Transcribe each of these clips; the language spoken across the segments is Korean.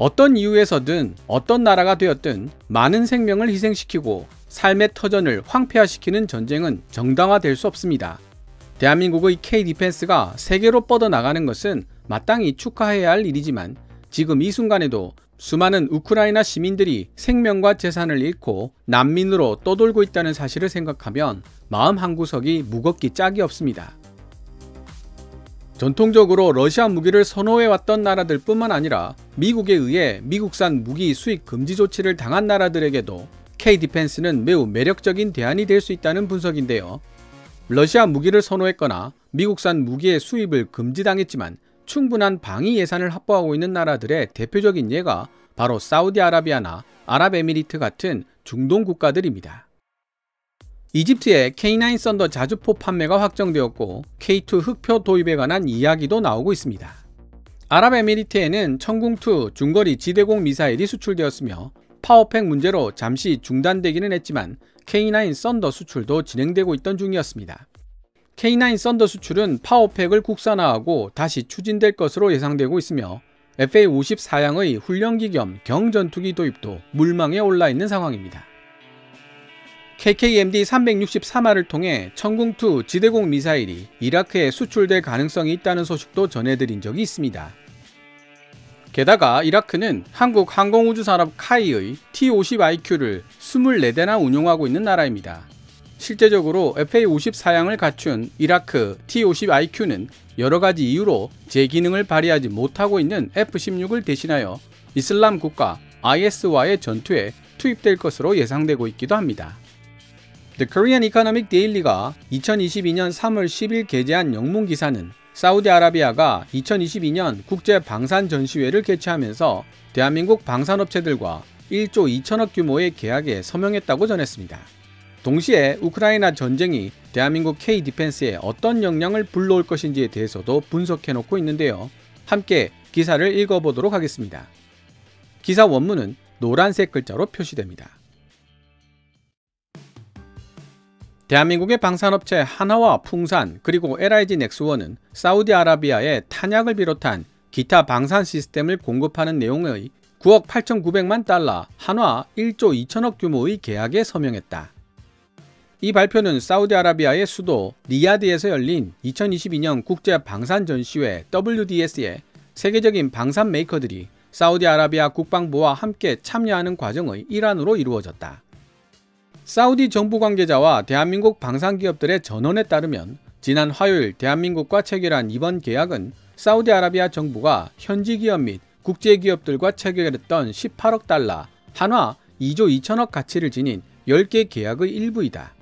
어떤 이유에서든 어떤 나라가 되었든 많은 생명을 희생시키고 삶의 터전을 황폐화시키는 전쟁은 정당화될 수 없습니다. 대한민국의 K-디펜스가 세계로 뻗어나가는 것은 마땅히 축하해야 할 일이지만 지금 이 순간에도 수많은 우크라이나 시민들이 생명과 재산을 잃고 난민으로 떠돌고 있다는 사실을 생각하면 마음 한구석이 무겁기 짝이 없습니다. 전통적으로 러시아 무기를 선호해왔던 나라들 뿐만 아니라 미국에 의해 미국산 무기 수입 금지 조치를 당한 나라들에게도 K-디펜스는 매우 매력적인 대안이 될 수 있다는 분석인데요. 러시아 무기를 선호했거나 미국산 무기의 수입을 금지당했지만 충분한 방위 예산을 확보하고 있는 나라들의 대표적인 예가 바로 사우디아라비아나 아랍에미리트 같은 중동 국가들입니다. 이집트의 K9 썬더 자주포 판매가 확정되었고 K2 흑표 도입에 관한 이야기도 나오고 있습니다. 아랍에미리트에는 천궁2 중거리 지대공 미사일이 수출되었으며 파워팩 문제로 잠시 중단되기는 했지만 K9 썬더 수출도 진행되고 있던 중이었습니다. K9 썬더 수출은 파워팩을 국산화하고 다시 추진될 것으로 예상되고 있으며 FA-54양의 훈련기 겸 경전투기 도입도 물망에 올라있는 상황입니다. KKMD 363화를 통해 천궁2 지대공 미사일이 이라크에 수출될 가능성이 있다는 소식도 전해드린 적이 있습니다. 게다가 이라크는 한국 항공우주산업 카이의 T-50IQ를 24대나 운용하고 있는 나라입니다. 실제적으로 FA-54양을 갖춘 이라크 T-50IQ는 여러가지 이유로 제 기능을 발휘하지 못하고 있는 F-16을 대신하여 이슬람 국가 IS와의 전투에 투입될 것으로 예상되고 있기도 합니다. The Korean Economic Daily가 2022년 3월 10일 게재한 영문 기사는 사우디아라비아가 2022년 국제 방산 전시회를 개최하면서 대한민국 방산업체들과 1조 2천억 규모의 계약에 서명했다고 전했습니다. 동시에 우크라이나 전쟁이 대한민국 K-디펜스에 어떤 영향을 불러올 것인지에 대해서도 분석해놓고 있는데요. 함께 기사를 읽어보도록 하겠습니다. 기사 원문은 노란색 글자로 표시됩니다. 대한민국의 방산업체 한화와 풍산 그리고 LIG 넥스원은 사우디아라비아에 탄약을 비롯한 기타 방산 시스템을 공급하는 내용의 9억 8,900만 달러 한화 1조 2천억 규모의 계약에 서명했다. 이 발표는 사우디아라비아의 수도 리야드에서 열린 2022년 국제 방산 전시회 WDS에 세계적인 방산 메이커들이 사우디아라비아 국방부와 함께 참여하는 과정의 일환으로 이루어졌다. 사우디 정부 관계자와 대한민국 방산기업들의 전언에 따르면 지난 화요일 대한민국과 체결한 이번 계약은 사우디아라비아 정부가 현지 기업 및 국제기업들과 체결했던 18억 달러 한화 2조 2천억 가치를 지닌 10개 계약의 일부이다.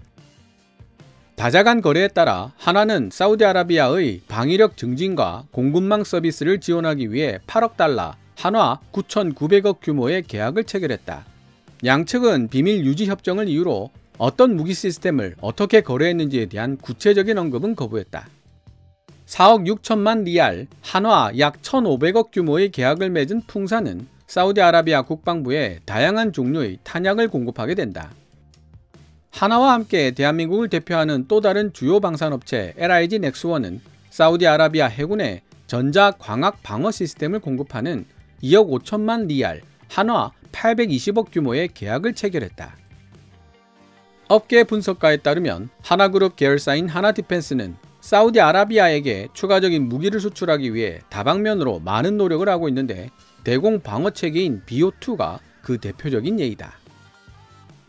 다자간 거래에 따라 한화는 사우디아라비아의 방위력 증진과 공급망 서비스를 지원하기 위해 8억 달러 한화 9,900억 규모의 계약을 체결했다. 양측은 비밀 유지 협정을 이유로 어떤 무기 시스템을 어떻게 거래했는지에 대한 구체적인 언급은 거부했다. 4억 6천만 리알, 한화 약 1,500억 규모의 계약을 맺은 풍산은 사우디아라비아 국방부에 다양한 종류의 탄약을 공급하게 된다. 한화와 함께 대한민국을 대표하는 또 다른 주요 방산업체 LIG 넥스원은 사우디아라비아 해군에 전자 광학 방어 시스템을 공급하는 2억 5천만 리알, 한화 820억 규모의 계약을 체결했다. 업계 분석가에 따르면 하나그룹 계열사인 하나디펜스는 사우디아라비아에게 추가적인 무기를 수출하기 위해 다방면으로 많은 노력을 하고 있는데 대공 방어체계인 BO2가 그 대표적인 예이다.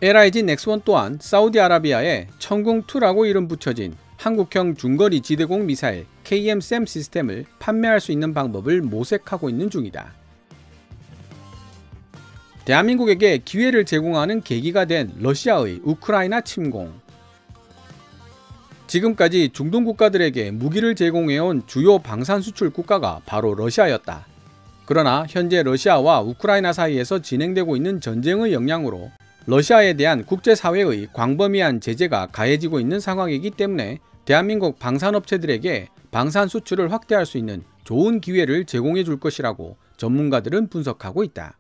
LIG 넥스원 또한 사우디아라비아에 천궁2라고 이름 붙여진 한국형 중거리 지대공 미사일 KM-SAM 시스템을 판매할 수 있는 방법을 모색하고 있는 중이다. 대한민국에게 기회를 제공하는 계기가 된 러시아의 우크라이나 침공. 지금까지 중동 국가들에게 무기를 제공해온 주요 방산 수출 국가가 바로 러시아였다. 그러나 현재 러시아와 우크라이나 사이에서 진행되고 있는 전쟁의 영향으로 러시아에 대한 국제사회의 광범위한 제재가 가해지고 있는 상황이기 때문에 대한민국 방산업체들에게 방산 수출을 확대할 수 있는 좋은 기회를 제공해 줄 것이라고 전문가들은 분석하고 있다.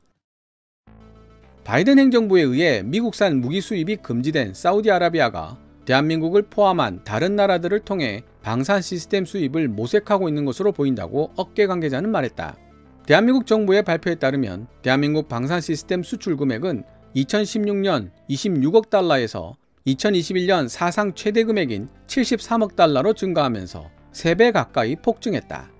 바이든 행정부에 의해 미국산 무기 수입이 금지된 사우디아라비아가 대한민국을 포함한 다른 나라들을 통해 방산 시스템 수입을 모색하고 있는 것으로 보인다고 업계 관계자는 말했다. 대한민국 정부의 발표에 따르면 대한민국 방산 시스템 수출 금액은 2016년 26억 달러에서 2021년 사상 최대 금액인 73억 달러로 증가하면서 3배 가까이 폭증했다.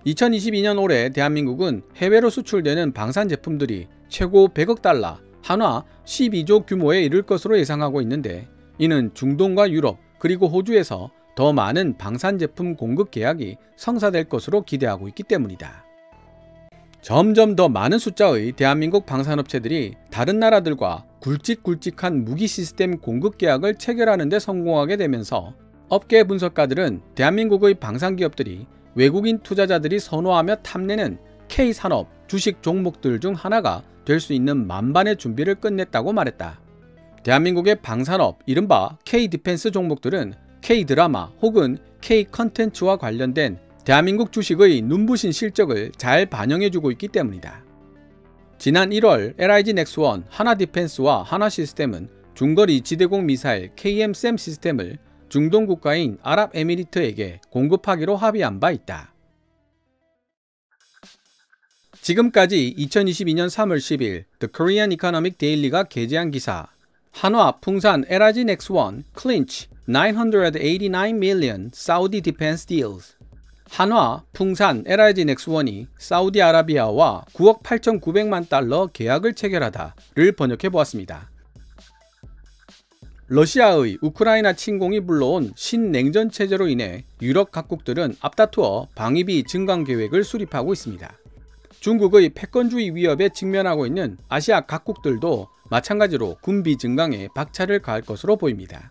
2022년 올해 대한민국은 해외로 수출되는 방산 제품들이 최고 100억 달러, 한화 12조 규모에 이를 것으로 예상하고 있는데, 이는 중동과 유럽 그리고 호주에서 더 많은 방산 제품 공급 계약이 성사될 것으로 기대하고 있기 때문이다. 점점 더 많은 숫자의 대한민국 방산업체들이 다른 나라들과 굵직굵직한 무기 시스템 공급 계약을 체결하는 데 성공하게 되면서 업계 분석가들은 대한민국의 방산기업들이 외국인 투자자들이 선호하며 탐내는 K산업 주식 종목들 중 하나가 될 수 있는 만반의 준비를 끝냈다고 말했다. 대한민국의 방산업, 이른바 K-디펜스 종목들은 K-드라마 혹은 K-컨텐츠와 관련된 대한민국 주식의 눈부신 실적을 잘 반영해주고 있기 때문이다. 지난 1월 LIG 넥스원, 하나디펜스와 하나시스템은 중거리 지대공 미사일 KM-SAM 시스템을 중동 국가인 아랍에미리트에게 공급하기로 합의한 바 있다. 지금까지 2022년 3월 10일 The Korean Economic Daily가 게재한 기사, 한화, 풍산, LIG 넥스원, clinch 989 million Saudi defense deals. 한화, 풍산, LIG 넥스원이 사우디아라비아와 9억 8,900만 달러 계약을 체결하다를 번역해 보았습니다. 러시아의 우크라이나 침공이 불러온 신냉전 체제로 인해 유럽 각국들은 앞다투어 방위비 증강 계획을 수립하고 있습니다. 중국의 패권주의 위협에 직면하고 있는 아시아 각국들도 마찬가지로 군비 증강에 박차를 가할 것으로 보입니다.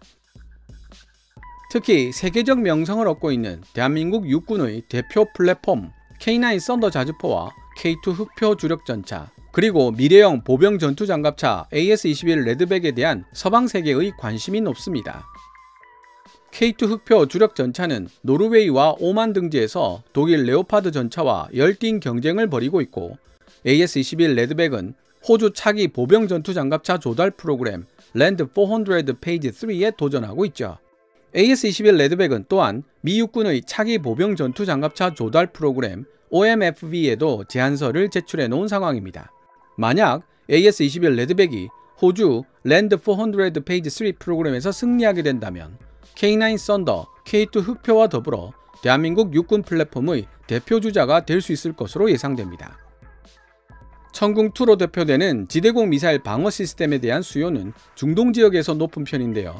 특히 세계적 명성을 얻고 있는 대한민국 육군의 대표 플랫폼 K9 썬더 자주포와 K2 흑표 주력전차, 그리고 미래형 보병 전투장갑차 AS-21 레드백에 대한 서방 세계의 관심이 높습니다. K2 흑표 주력전차는 노르웨이와 오만 등지에서 독일 레오파드 전차와 열띤 경쟁을 벌이고 있고, AS-21 레드백은 호주 차기 보병 전투장갑차 조달 프로그램 랜드 400 페이지 3에 도전하고 있죠. AS-21 레드백은 또한 미 육군의 차기 보병 전투장갑차 조달 프로그램 OMFV에도 제안서를 제출해 놓은 상황입니다. 만약 AS-21 레드백이 호주 랜드 400 페이지 3 프로그램에서 승리하게 된다면 K9 썬더, K2 흑표와 더불어 대한민국 육군 플랫폼의 대표주자가 될 수 있을 것으로 예상됩니다. 천궁2로 대표되는 지대공 미사일 방어 시스템에 대한 수요는 중동 지역에서 높은 편인데요.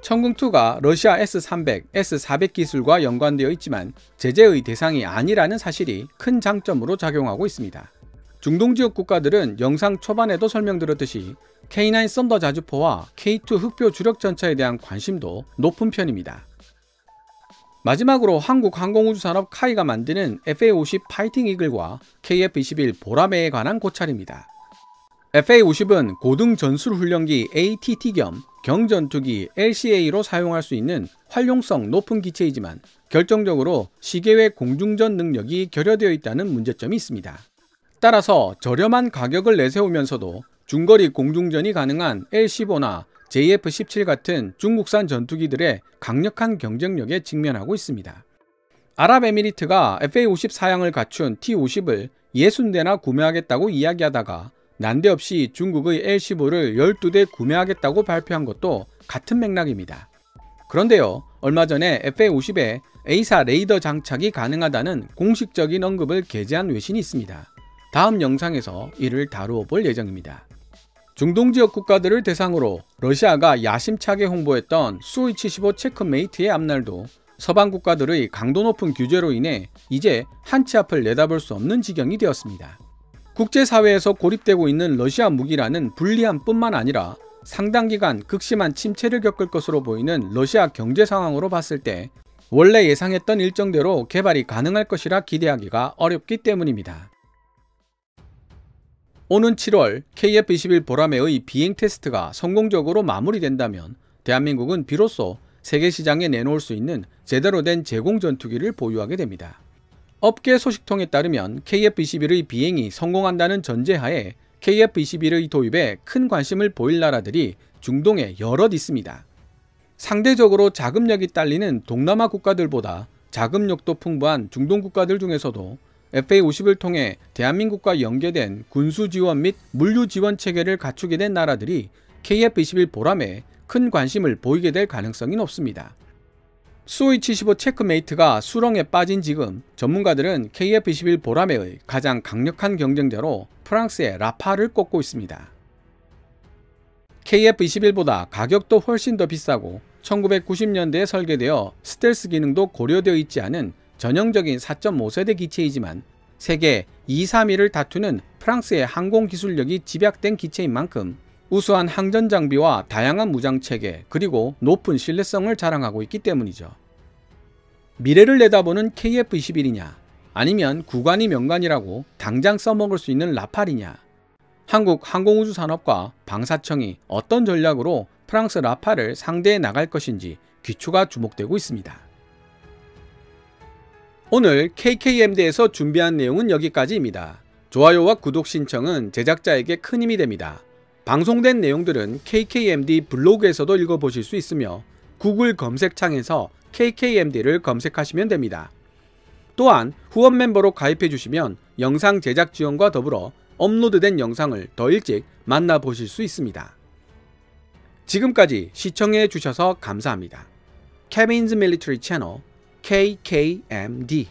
천궁2가 러시아 S-300, S-400 기술과 연관되어 있지만 제재의 대상이 아니라는 사실이 큰 장점으로 작용하고 있습니다. 중동 지역 국가들은 영상 초반에도 설명드렸듯이 K9 썬더 자주포와 K2 흑표 주력 전차에 대한 관심도 높은 편입니다. 마지막으로 한국항공우주산업 카이가 만드는 FA-50 파이팅 이글과 KF-21 보라매에 관한 고찰입니다. FA-50은 고등 전술훈련기 ATT 겸 경전투기 LCA로 사용할 수 있는 활용성 높은 기체이지만 결정적으로 시계외 공중전 능력이 결여되어 있다는 문제점이 있습니다. 따라서 저렴한 가격을 내세우면서도 중거리 공중전이 가능한 L-15나 JF-17 같은 중국산 전투기들의 강력한 경쟁력에 직면하고 있습니다. 아랍에미리트가 FA-50 사양을 갖춘 T-50을 60대나 구매하겠다고 이야기하다가 난데없이 중국의 L-15를 12대 구매하겠다고 발표한 것도 같은 맥락입니다. 그런데요, 얼마 전에 FA-50에 A사 레이더 장착이 가능하다는 공식적인 언급을 게재한 외신이 있습니다. 다음 영상에서 이를 다루어 볼 예정입니다. 중동 지역 국가들을 대상으로 러시아가 야심차게 홍보했던 수호이-75 체크메이트의 앞날도 서방 국가들의 강도 높은 규제로 인해 이제 한치 앞을 내다볼 수 없는 지경이 되었습니다. 국제사회에서 고립되고 있는 러시아 무기라는 불리함뿐만 아니라 상당 기간 극심한 침체를 겪을 것으로 보이는 러시아 경제 상황으로 봤을 때 원래 예상했던 일정대로 개발이 가능할 것이라 기대하기가 어렵기 때문입니다. 오는 7월 KF-21 보라매의 비행 테스트가 성공적으로 마무리된다면 대한민국은 비로소 세계시장에 내놓을 수 있는 제대로 된 제공 전투기를 보유하게 됩니다. 업계 소식통에 따르면 KF-21의 비행이 성공한다는 전제하에 KF-21의 도입에 큰 관심을 보일 나라들이 중동에 여럿 있습니다. 상대적으로 자금력이 딸리는 동남아 국가들보다 자금력도 풍부한 중동 국가들 중에서도 FA50을 통해 대한민국과 연계된 군수 지원 및 물류 지원 체계를 갖추게 된 나라들이 KF-21 보람에 큰 관심을 보이게 될 가능성이 높습니다. 수호이75 체크메이트가 수렁에 빠진 지금 전문가들은 KF-21 보라매의 가장 강력한 경쟁자로 프랑스의 라파를 꼽고 있습니다. KF-21보다 가격도 훨씬 더 비싸고 1990년대에 설계되어 스텔스 기능도 고려되어 있지 않은 전형적인 4.5세대 기체이지만 세계 2, 3위를 다투는 프랑스의 항공기술력이 집약된 기체인 만큼 우수한 항전 장비와 다양한 무장체계 그리고 높은 신뢰성을 자랑하고 있기 때문이죠. 미래를 내다보는 KF-21이냐 아니면 구간이 명간이라고 당장 써먹을 수 있는 라팔이냐, 한국 항공우주산업과 방사청이 어떤 전략으로 프랑스 라팔을 상대해 나갈 것인지 귀추가 주목되고 있습니다. 오늘 KKMD에서 준비한 내용은 여기까지입니다. 좋아요와 구독 신청은 제작자에게 큰 힘이 됩니다. 방송된 내용들은 KKMD 블로그에서도 읽어보실 수 있으며 구글 검색창에서 KKMD를 검색하시면 됩니다. 또한 후원 멤버로 가입해 주시면 영상 제작 지원과 더불어 업로드된 영상을 더 일찍 만나보실 수 있습니다. 지금까지 시청해 주셔서 감사합니다. Kevin's Military Channel KKMD